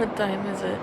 What time is it?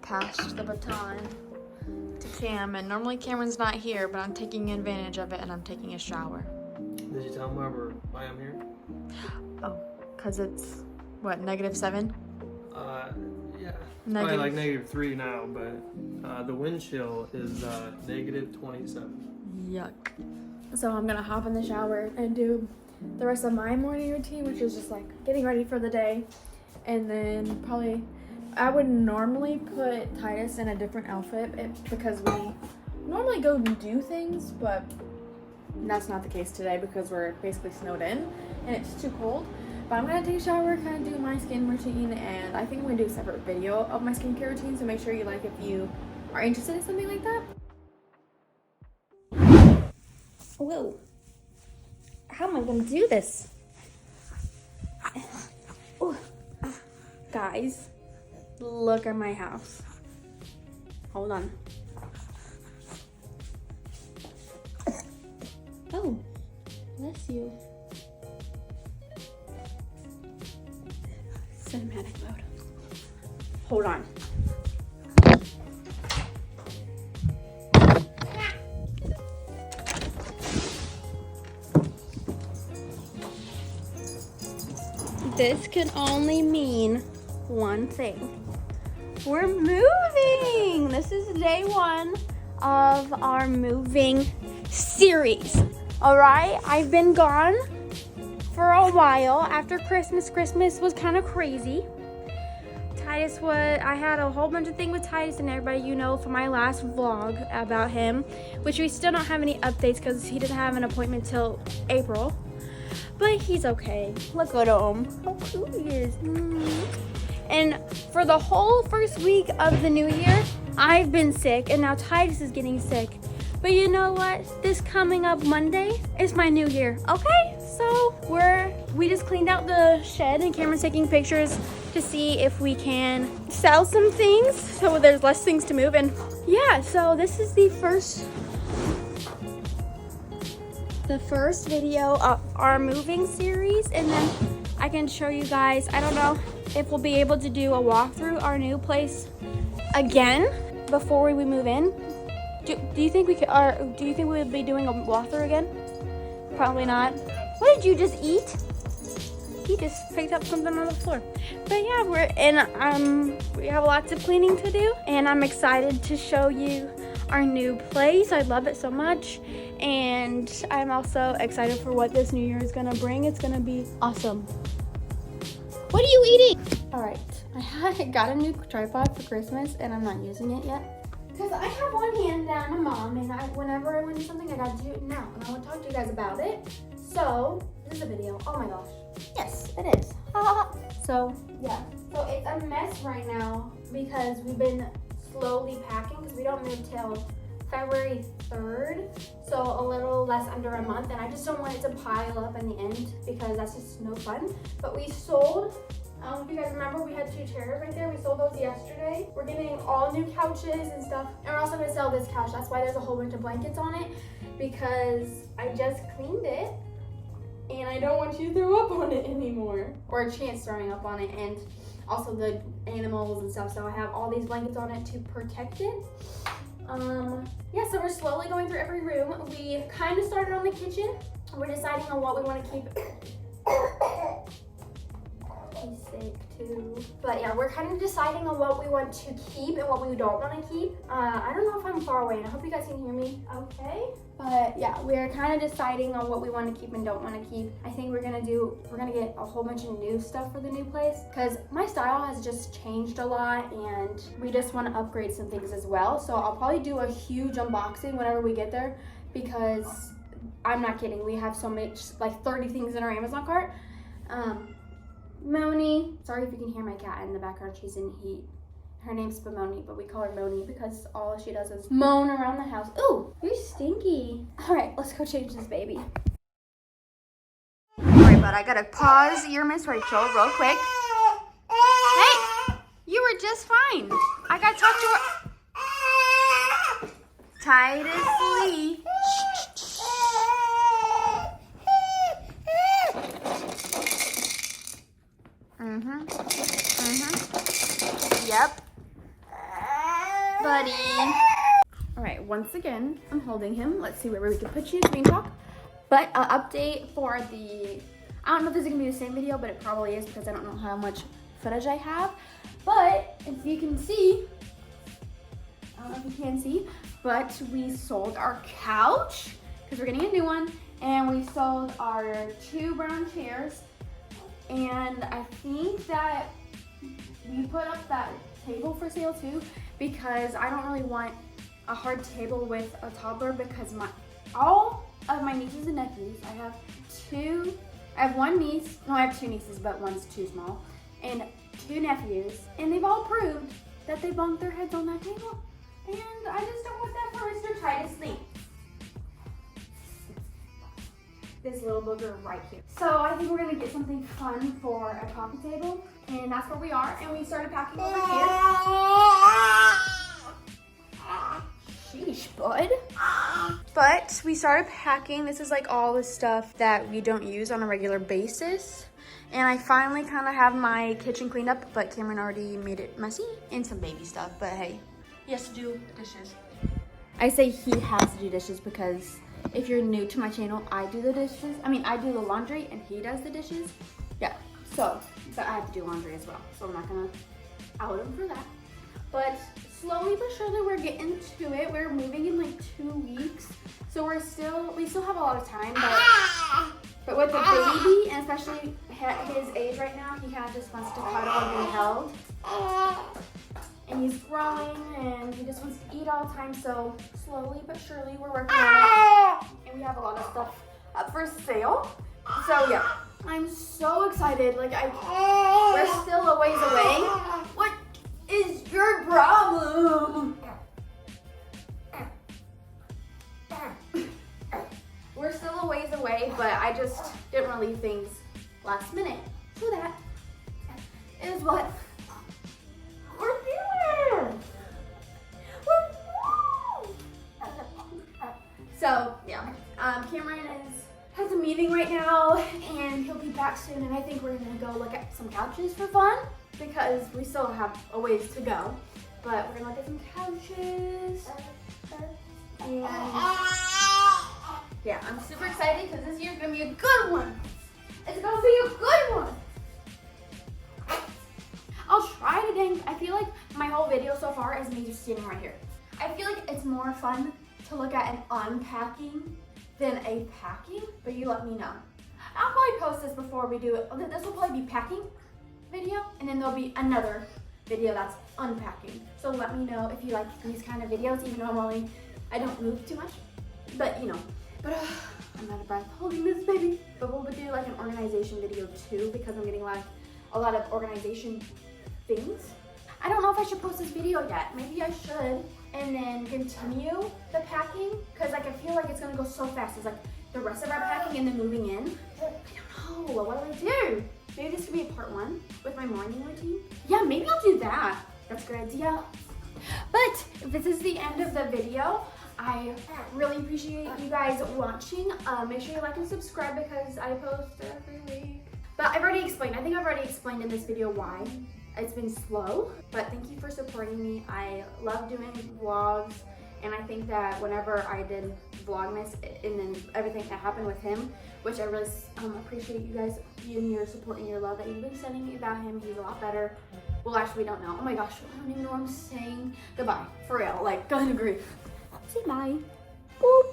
Passed the baton to Cam, and normally Cameron's not here, but I'm taking advantage of it and I'm taking a shower. Did you tell him why I'm here? Oh, because it's, what, -7? Yeah. Probably like -3 now, but the wind chill is -27. Yuck. So I'm gonna hop in the shower and do the rest of my morning routine, which is just like getting ready for the day, and then probably I would normally put Titus in a different outfit because we normally go and do things, but that's not the case today because we're basically snowed in and it's too cold. But I'm gonna take a shower, kind of do my skin routine, and I think I'm gonna do a separate video of my skincare routine, so make sure you like if you are interested in something like that. Whoa. How am I gonna do this? Oh. Guys, look at my house. Hold on. Oh, bless you. Cinematic mode. Hold on. This can only mean one thing. We're moving! This is day 1 of our moving series. All right, I've been gone for a while after Christmas. Christmas was kind of crazy. I had a whole bunch of things with Titus and everybody, you know, from my last vlog about him, which we still don't have any updates because he doesn't have an appointment till April. But he's okay. Look at him. How cool he is. And for the whole first week of the new year, I've been sick, and now Titus is getting sick. But you know what? This coming up Monday is my new year, okay? So we just cleaned out the shed, and Cameron's taking pictures to see if we can sell some things so there's less things to move. And yeah, so this is the first video of our moving series, and then I can show you guys. I don't know if we'll be able to do a walkthrough our new place again before we move in. Do you think we could, or do you think we would be doing a walkthrough again? Probably not. What did you just eat? He just picked up something on the floor. But yeah, we have lots of cleaning to do, and I'm excited to show you our new place. I love it so much, and I'm also excited for what this new year is gonna bring. It's gonna be awesome. What are you eating? All right, I got a new tripod for Christmas, and I'm not using it yet because I have one hand down on Mom, and whenever I want to do something, I gotta do it now, and I want to talk to you guys about it. So this is a video. Oh my gosh, yes, it is. So yeah, so it's a mess right now because we've been slowly packing because we don't move till February 3rd, so a little less under a month, and I just don't want it to pile up in the end because that's just no fun. But we sold, if you guys remember, we had 2 chairs right there. We sold those yesterday. We're getting all new couches and stuff, and we're also going to sell this couch. That's why there's a whole bunch of blankets on it, because I just cleaned it and I don't want you to throw up on it anymore, or a chance throwing up on it, and also the animals and stuff. So I have all these blankets on it to protect it. Yeah, so we're slowly going through every room. We kind of started on the kitchen. We're deciding on what we want to keep. He's sick too. But yeah, we're kind of deciding on what we want to keep and what we don't want to keep. I don't know if I'm far away, and I hope you guys can hear me okay. But yeah, we're kind of deciding on what we want to keep and don't want to keep. I think we're gonna get a whole bunch of new stuff for the new place because my style has just changed a lot, and we just want to upgrade some things as well. So I'll probably do a huge unboxing whenever we get there, because I'm not kidding, we have so much, like 30 things in our Amazon cart. Moni, sorry if you can hear my cat in the background, she's in heat. Her name's Spumoni, but we call her Moni because all she does is moan around the house. Ooh, you're stinky. All right, let's go change this baby. All right, but I gotta pause your Miss Rachel real quick. Hey, you were just fine. I gotta talk to her. Titus Lee. Yep. Buddy. All right, once again, I'm holding him. Let's see where we can put you, screen talk. But update for I don't know if this is gonna be the same video, but it probably is because I don't know how much footage I have. But if you can see, I don't know if you can see, but we sold our couch because we're getting a new one, and we sold our 2 brown chairs. And I think that we put up that table for sale too, because I don't really want a hard table with a toddler, because all of my nieces and nephews, I have 2 I have one niece, no, I have two nieces, but one's too small, and two nephews, and they've all proved that they bumped their heads on that table. And I just don't want that for Mr. Titus Lee. This little booger right here. So I think we're gonna get something fun for a coffee table, and that's where we are. And we started packing over here. Sheesh, bud. But we started packing. This is like all the stuff that we don't use on a regular basis. And I finally kind of have my kitchen cleaned up, but Cameron already made it messy and some baby stuff. But hey, he has to do dishes. I say he has to do dishes because if you're new to my channel, I do the dishes. I mean, I do the laundry and he does the dishes. Yeah, so, but I have to do laundry as well. So I'm not gonna out him for that. But slowly but surely we're getting to it. We're moving in like 2 weeks. So we still have a lot of time, but with the baby, and especially his age right now, he kind of just wants to cuddle and be held. And he's growing and he just wants to eat all the time. So slowly but surely we're working on it. And we have a lot of stuff up for sale. So yeah, I'm so excited. Like we're still a ways away. What is your problem? We're still a ways away, but I just didn't want to leave things last minute. So that is what we're doing. So yeah, Cameron has a meeting right now, and he'll be back soon. And I think we're gonna go look at some couches for fun because we still have a ways to go. But we're gonna look at some couches, and yeah, I'm super excited because this year's gonna be a good one. It's gonna be a good one. I'll try to think. I feel like my whole video so far is me just sitting right here. I feel like it's more fun to look at an unpacking than a packing, but you let me know. I'll probably post this before we do it. This will probably be packing video, and then there'll be another video that's unpacking. So let me know if you like these kind of videos, even though I don't move too much, but you know. But I'm out of breath holding this baby. But we'll do like an organization video too, because I'm getting a lot of organization things. I don't know if I should post this video yet. Maybe I should, and then continue the packing, because like I feel like it's gonna go so fast. It's like the rest of our packing and then moving in. I don't know. What do I do? Maybe this could be a part 1 with my morning routine. Yeah, maybe I'll do that. That's a good idea. But if this is the end of the video, I really appreciate you guys watching. Make sure you like and subscribe because I post every week. But I've already explained. I think I've already explained in this video why it's been slow. But thank you for supporting me. I love doing vlogs. And I think that whenever I did Vlogmas and then everything that happened with him, which I really appreciate you guys and your support and your love that you've been sending me about him. He's a lot better. Well, actually, we don't know. Oh my gosh, I don't even know what I'm saying. Goodbye, for real. Like, go ahead and agree. Say bye. Boop.